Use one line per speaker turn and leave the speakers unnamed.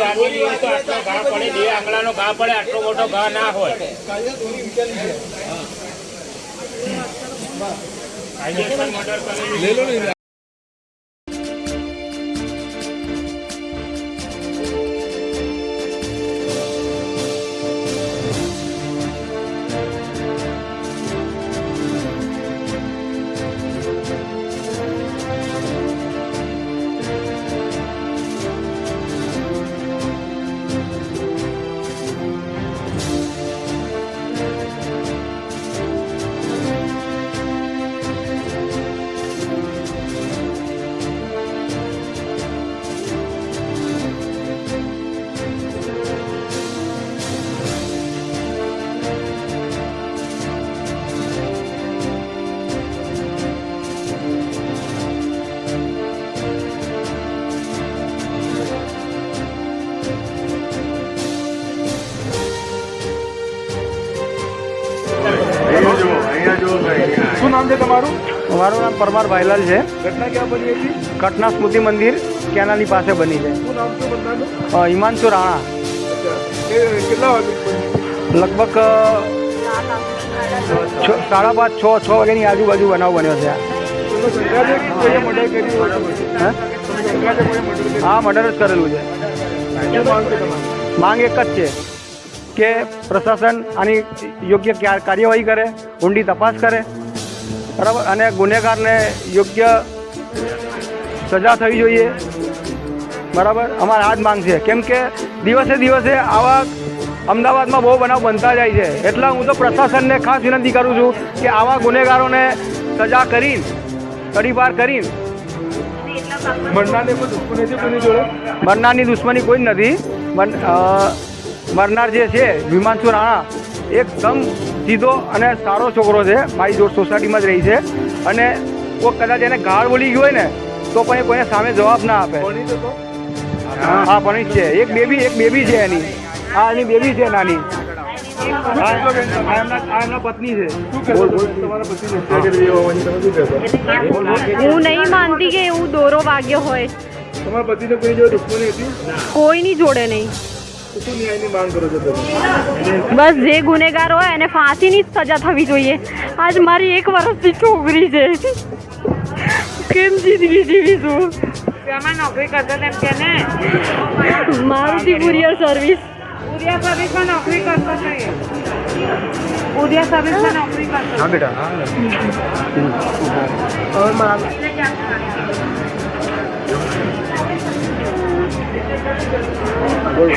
વાગેલી હોય તો આટલો ઘા પડે, 2 આંગળાનો ઘા પડે, આટલો મોટો ઘા ના હોય.
શું નામ છે તમારું?
મારું નામ પરમાર ભાઈલાલ છે.
ઘટના ક્યાં બની હતી?
ઘટના સ્મૃતિ મંદિર કેનાલની પાસે બની છે.
શું નામ છે બધાનું?
હિમાંશુ રાણા.
કેટલા વાગે બની?
લગભગ 5:30, 6 વાગ્યાની આજુબાજુ બનાવ બન્યો છે.
તમને શંકા છે કે કોઈએ મર્ડર કર્યું?
હે?
તમને શંકા છે કોઈએ મર્ડર કર્યું?
હા, મર્ડર જ કરેલું છે.
શું માંગ છે તમારી?
માંગ એક જ છે કે પ્રશાસન આની યોગ્ય કાર્યવાહી કરે, ઊંડી તપાસ કરે, બરાબર, અને ગુનેગારને યોગ્ય સજા થવી જોઈએ, બરાબર. અમારે આ જ માંગ છે, કેમ કે દિવસે દિવસે આવા અમદાવાદમાં બહુ બનાવ બનતા જાય છે. એટલે હું તો પ્રશાસનને ખાસ વિનંતી કરું છું કે આવા ગુનેગારોને સજા કરીને, તડીપાર કરીને.
મરનારને કોઈ દુશ્મની છે કોઈની જોડે?
મરનારની દુશ્મની કોઈ જ નથી. મરનાર જે છે હિમાંશુ રાણા એકદમ સીધો અને સારો છોકરો છે. મારી જોડ સોસાયટીમાં જ રહી છે. અને કોઈ કદાચ એને ગાળ બોલી ગયું હોય ને તો પણ એ કોઈને સામે જવાબ ના આપે. હા, પણ છે. એક બેબી છે એની. હા, એની બેબી છે નાની. આ એમના પત્ની છે.
હું નહીં માનતી કે એવું દોરો વાગ્યો હોય.
તમારા પતિને કોઈ જોડે દુશ્મની હતી?
કોઈની જોડે નહીં.
શું ન્યાયની માંગ કરો છો તમે?
બસ જે ગુનેગાર હોય એને ફાંસીની જ સજા થવી જોઈએ. આજ મારી 1 વર્ષની છોકરી છે. કેમ જિંદગી જીવીશું?
શેમાં નોકરી કરતો તેમ કે ને?
Maruti courier service.
ઉદયા સર્વિસમાં નોકરી કરતો છે. ઉદયા સર્વિસમાં નોકરી કરતો.
હા બેટા.
બોલ.